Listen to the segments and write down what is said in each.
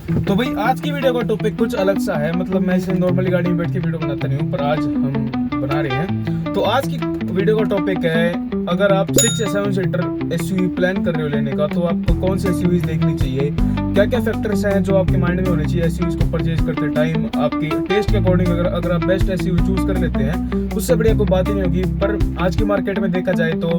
तो भाई आज की वीडियो का टॉपिक कुछ अलग सा है। मतलब मैं इसे नॉर्मली गाड़ी में बैठ के वीडियो बनाता नहीं हूँ, पर आज हम बना रहे हैं। तो आज की वीडियो का टॉपिक है, अगर आप 6 या 7 सीटर एसयूवी प्लान कर रहे हो लेने का, तो आपको कौन सी एसयूवीज देखनी चाहिए, क्या क्या फैक्टर्स हैं जो आपके माइंड में होने चाहिए एसयूवीज को परचेज करते टाइम। आपकी टेस्ट के अकॉर्डिंग अगर आप बेस्ट एसयूवी चूज कर लेते हैं, उससे बढ़िया कोई बात ही नहीं होगी। पर आज की मार्केट में देखा जाए तो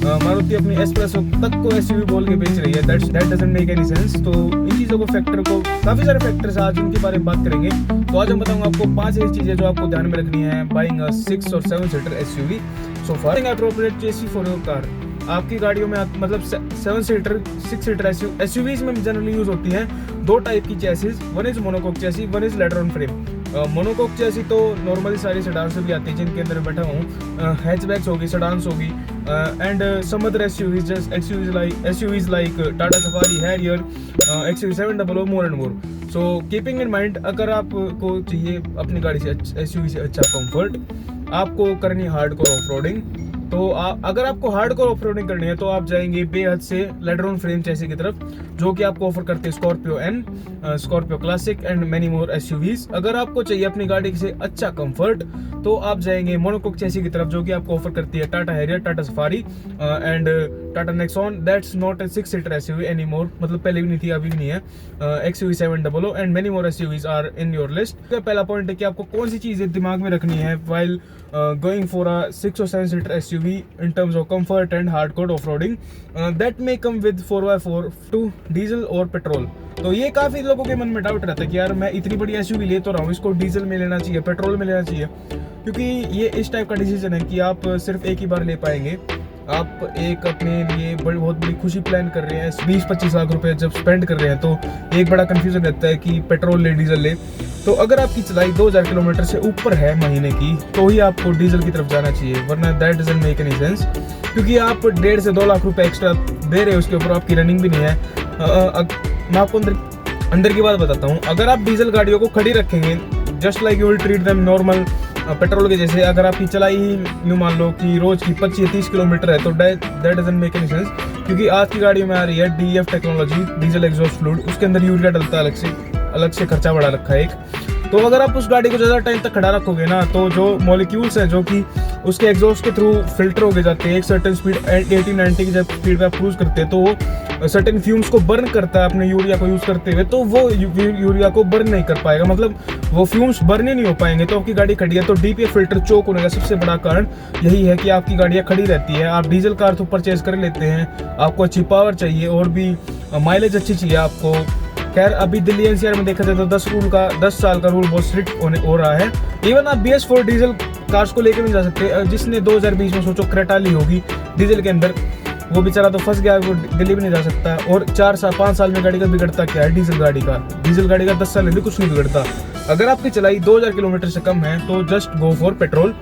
मारुति अपनी एस्प्रेसो तक को एसयूवी बोल के बेच रही है। That doesn't make any sense. तो इन चीज़ों को फैक्टर को काफ़ी सारे फैक्टर्स आज उनके बारे में बात करेंगे। तो आज हम बताऊंगा आपको 5 ऐसी चीज़ें जो आपको ध्यान में रखनी है बाइंग 6 और 7 seater SUV. So for appropriate chassis for your car. आपकी गाड़ियों में मतलब 7 सीटर 6 सीटर एसयूवीज में जनरली यूज होती हैं 2 टाइप की chassis. One is monocoque chassis, one is ladder on frame. Monocoque chassis तो नॉर्मली सारी सेडान से भी आती है, जिनके अंदर बैठा हूँ। हैचबैक्स होगी, सेडान्स होगी, and some other SUVs like Tata Safari, Harrier, XUV700 more and more. So keeping in mind, अगर आपको चाहिए अपनी गाड़ी से एसयूवी से अच्छा कंफर्ट, आपको करनी है हार्डकोर ऑफ-रोडिंग। तो अगर आपको हार्डकोर ऑफ-रोडिंग करनी है तो आप जाएंगे बेहद से लेटर ऑन फ्रेम चेसी की तरफ, जो कि आपको ऑफर करते हैं Scorpio N, Scorpio Classic and many more SUVs. अगर आपको चाहिए अपनी गाड़ी से अच्छा कंफर्ट, तो आप जाएंगे मोनोकोक चेसी की तरफ, जो कि आपको ऑफर करती है Tata Harrier, Tata safari and Tata Nexon. That's not a 6 seater SUV any more, मतलब पहले भी नहीं थी, अभी भी नहीं है। XUV700 and many more SUVs are in your list. पहला पॉइंट है कि आपको कौन सी चीजें दिमाग में रखनी है while going for a 6 or 7 seater SUV in terms of comfort and hardcore off-roading that may come with 4x4 to diesel और पेट्रोल। तो ये काफी लोगों के मन में डाउट रहता है कि यार मैं इतनी बड़ी एसयूवी ले तो रहा हूँ, इसको डीजल में लेना चाहिए, पेट्रोल में लेना चाहिए। क्योंकि ये इस टाइप का डिसीजन है कि आप सिर्फ एक ही बार ले पाएंगे। आप एक अपने लिए बहुत बड़ी खुशी प्लान कर रहे हैं, 20-25 लाख रुपए जब स्पेंड कर रहे हैं, तो एक बड़ा कंफ्यूजन रहता है कि पेट्रोल ले डीजल ले। तो अगर आपकी चलाई 2000 किलोमीटर से ऊपर है महीने की, तो ही आपको डीजल की तरफ जाना चाहिए, वरना that doesn't make any sense. क्योंकि आप 1.5 से 2 लाख रुपए एक्स्ट्रा दे रहे हो, उसके ऊपर आपकी रनिंग भी नहीं है। मैं आपको अंदर की बात बताता हूँ। अगर आप डीजल गाड़ियों को खड़ी रखेंगे, just like you will treat them normal petrol के जैसे, अगर आपकी चलाई यूँ मान लो कि रोज की 25-30 किलोमीटर है, तो that doesn't make any sense. क्योंकि आज की गाड़ियों में आ रही है DEF technology, diesel exhaust fluid, उसके अंदर यूरिया डलता है, अलग से खर्चा बढ़ा रखा है एक। तो अगर आप उस गाड़ी को ज़्यादा टाइम तक खड़ा रखोगे ना, तो जो मॉलिक्यूल्स हैं जो कि उसके एग्जॉस्ट के थ्रू फिल्टर हो गए जाते हैं, एक सर्टेन स्पीड 80-90 की जब स्पीड पे आप क्रूज करते हैं, तो वो सर्टेन फ्यूम्स को बर्न करता है अपने यूरिया को यूज़ करते हुए। तो वो यूरिया को बर्न नहीं कर पाएगा, मतलब वो फ्यूम्स बर्न ही नहीं हो पाएंगे। तो आपकी गाड़ी खड़ी है, तो DPF फिल्टर चोक होने का सबसे बड़ा कारण यही है कि आपकी गाड़ियाँ खड़ी रहती है। आप डीजल कार तो परचेज कर लेते हैं, आपको अच्छी पावर चाहिए और भी माइलेज अच्छी चाहिए आपको। खैर अभी दिल्ली NCR में देखा जाए तो 10 साल का रूल बहुत स्ट्रिक्ट हो रहा है। इवन आप BS4 डीजल कार्स को लेकर नहीं जा सकते। जिसने 2020 में सोचो क्रेटा ली होगी डीजल के अंदर, वो बेचारा तो फंस गया, वो दिल्ली भी नहीं जा सकता। और 4-5 साल में गाड़ी का बिगड़ता क्या है, डीजल गाड़ी का 10 साल में भी कुछ नहीं बिगड़ता। अगर आपकी चलाई 2000 किलोमीटर से कम है, तो जस्ट गो फॉर पेट्रोल।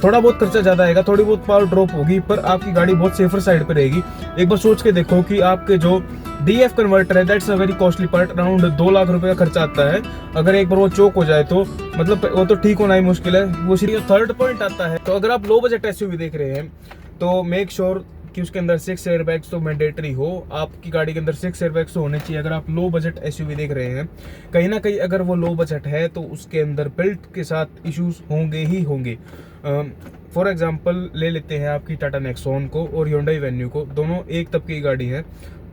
थोड़ा बहुत खर्चा ज़्यादा आएगा, थोड़ी बहुत पावर ड्रॉप होगी, पर आपकी गाड़ी बहुत सेफर साइड पर रहेगी। एक बार सोच के देखो कि आपके जो DF कन्वर्टर है, that's a very costly part, around 2 lakh रुपए का खर्चा आता है। अगर एक बार वो चोक हो जाए तो मतलब वो तो ठीक होना ही मुश्किल है। वो सीरियस थर्ड पॉइंट आता है। तो अगर आप लो बजट एसयूवी देख रहे हैं, तो मेक श्योर कि उसके अंदर 6 एयरबैग्स तो मैंडेटरी हो। आपकी गाड़ी के अंदर 6 एयरबैग्स तो होने चाहिए। अगर आप लो बजट एसयूवी देख रहे हैं, कहीं ना कहीं अगर वो लो बजट है, तो उसके अंदर बिल्ट के साथ इश्यूज होंगे ही होंगे। फॉर एग्जांपल ले लेते हैं आपकी टाटा नेक्सॉन को और Hyundai वेन्यू को, दोनों एक तबके की गाड़ी है,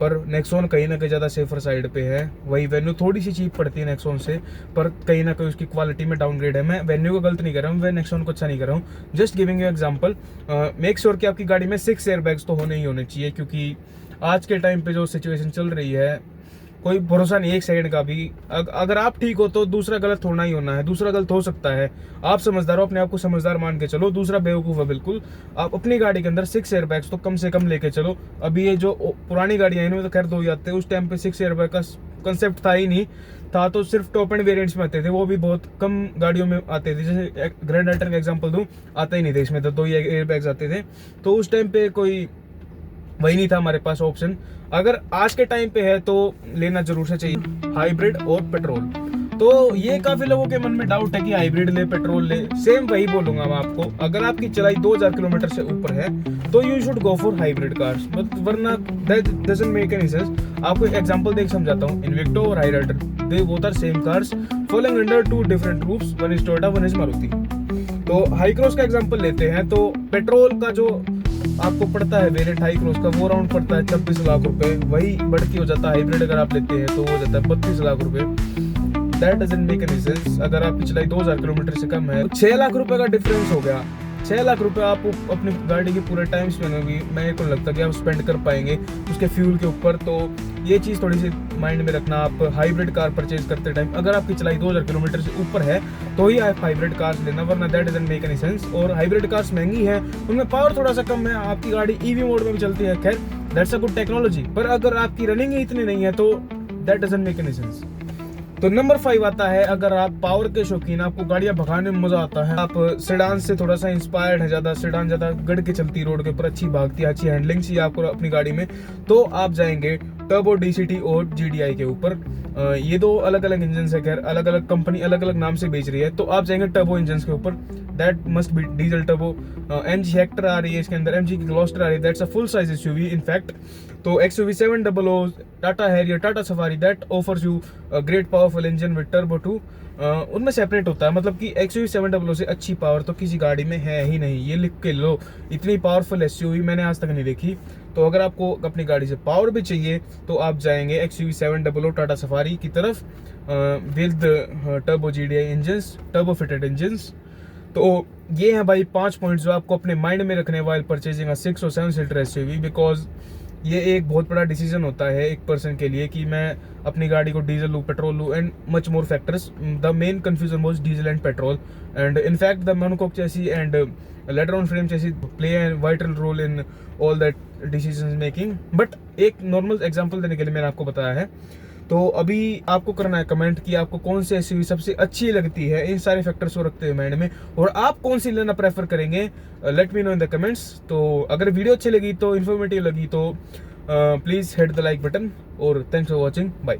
पर नेक्सॉन कहीं ना कहीं ज़्यादा सेफर साइड पे है। वही वेन्यू थोड़ी सी चीप पड़ती है नेक्सॉन से, पर कहीं ना कहीं उसकी क्वालिटी में डाउनग्रेड है। मैं वेन्यू को गलत नहीं कर रहा हूँ, मैं नेक्सॉन को अच्छा नहीं कर रहा हूँ, just giving you example. Make sure कि आपकी गाड़ी में 6 एयरबैग्स तो होने ही होने चाहिए, क्योंकि आज के टाइम पे जो सिचुएशन चल रही है, कोई भरोसा नहीं एक सेकंड का भी। अगर आप ठीक हो तो दूसरा गलत होना ही होना है, दूसरा गलत हो सकता है। आप समझदार हो, अपने आप को समझदार मान के चलो, दूसरा बेवकूफ़ है बिल्कुल। आप अपनी गाड़ी के अंदर 6 एयरबैग्स तो कम से कम लेके चलो। अभी ये जो पुरानी गाड़ियाँ हैं, इनमें तो खैर 2 ही आते हैं। उस टाइम पे 6 एयरबैग का कंसेप्ट था ही नहीं, था तो सिर्फ टॉप एंड वेरिएंट्स में आते थे, वो भी बहुत कम गाड़ियों में आते थे। जैसे ग्रैंड आइटन का एग्जाम्पल दूँ, आता ही नहीं था, इसमें तो 2 ही एयरबैग्स आते थे। तो उस टाइम पे कोई वही नहीं था हमारे पास ऑप्शन। अगर आज के टाइम पे है तो लेना जरूर से चाहिए हाइब्रिड और पेट्रोल। तो ये काफी लोगों के मन में डाउट है कि हाइब्रिड ले पेट्रोल ले, सेम वही बोलूंगा मैं आपको। अगर आपकी चलाई 2000 किलोमीटर से ऊपर है, तो you should go for hybrid cars, वरना that doesn't make any sense. आपको एक एग्जांपल देख समझाता हूँ, इन्विक्टो और Hyryder. They both are same cars following under two different roofs, one is Toyota one is Maruti. तो हाई क्रॉस का example लेते हैं। तो पेट्रोल का जो आपको पड़ता है वेरिएंट हाई क्रॉस का, वो राउंड पड़ता है 26 लाख रुपए। वही बढ़ के हो जाता है हाइब्रिड अगर आप लेते हैं तो वो हो जाता है 32 लाख रुपए। That doesn't make any sense. अगर आपकी चलाई 2000 किलोमीटर से कम है, 6 लाख रुपए का डिफरेंस हो गया। 6 लाख रुपए आप अपनी गाड़ी की पूरे टाइम स्पेंड होगी, मेरे को लगता है कि आप स्पेंड कर पाएंगे उसके फ्यूल के ऊपर। तो ये चीज़ थोड़ी सी माइंड में रखना। आप हाइब्रिड कार परचेज करते टाइम अगर आपकी चलाई 2000 किलोमीटर से ऊपर है तो ही आप हाइब्रिड कार्स लेना, वरना that doesn't make any sense. और हाइब्रिड कार्स महंगी है, उनमें पावर थोड़ा सा कम है, आपकी गाड़ी ईवी मोड में भी चलती है, खैर दैट्स अ गुड टेक्नोलॉजी। पर अगर आपकी रनिंग ही इतनी नहीं है तो that doesn't make any sense. तो नंबर 5 आता है, अगर आप पावर के शौकीन, आपको गाड़ियां भगाने में मजा आता है, आप सेडान से थोड़ा सा इंस्पायर्ड है, ज्यादा सेडान ज्यादा गड़ के चलती रोड के ऊपर, अच्छी भागती है, अच्छी हैंडलिंग चाहिए आपको अपनी गाड़ी में, तो आप जाएंगे टर्बो डीसीटी और जीडीआई के ऊपर। ये दो अलग अलग इंजन है, खैर अलग अलग कंपनी अलग अलग नाम से बेच रही है। तो आप जाएंगे टर्बो इंजन के ऊपर, that must be diesel turbo. MG Hector आ रही है इसके अंदर, एमजी की ग्लॉस्टर आ रही है, that's a full size SUV in fact. तो XUV 700, Tata Harrier, Tata safari, that offers you great powerful engine with turbo 2। उनमें सेपरेट होता है, मतलब कि XUV 700 से अच्छी पावर तो किसी गाड़ी में है ही नहीं, ये लिख के लो। इतनी पावरफुल SUV मैंने आज तक नहीं देखी। तो अगर आपको अपनी गाड़ी से पावर भी चाहिए तो आप जाएंगे XUV 700 टाटा सफारी की तरफ with turbo GDI engines, turbo fitted engines. तो ये है भाई 5 पॉइंट्स जो आपको अपने माइंड में रखने वाइल परचेजिंग अ 6 और 7 सीटर SUV, बिकॉज ये एक बहुत बड़ा डिसीजन होता है एक पर्सन के लिए कि मैं अपनी गाड़ी को डीजल लूँ, पेट्रोल लूँ, and much more factors. The main confusion was diesel and petrol, and in fact the monocoque chassis and ladder on frame chassis play an vital role in all that decision making. But एक normal example देने के लिए मैंने आपको बताया है। तो अभी आपको करना है कमेंट कि आपको कौन सी एसयूवी सबसे अच्छी लगती है, इन सारे फैक्टर्स को रखते हुए माइंड में, और आप कौन सी लेना प्रेफर करेंगे, let me know in the comments. तो अगर वीडियो अच्छी लगी तो इन्फॉर्मेटिव लगी तो please hit the like button, और थैंक्स फॉर वॉचिंग, बाय।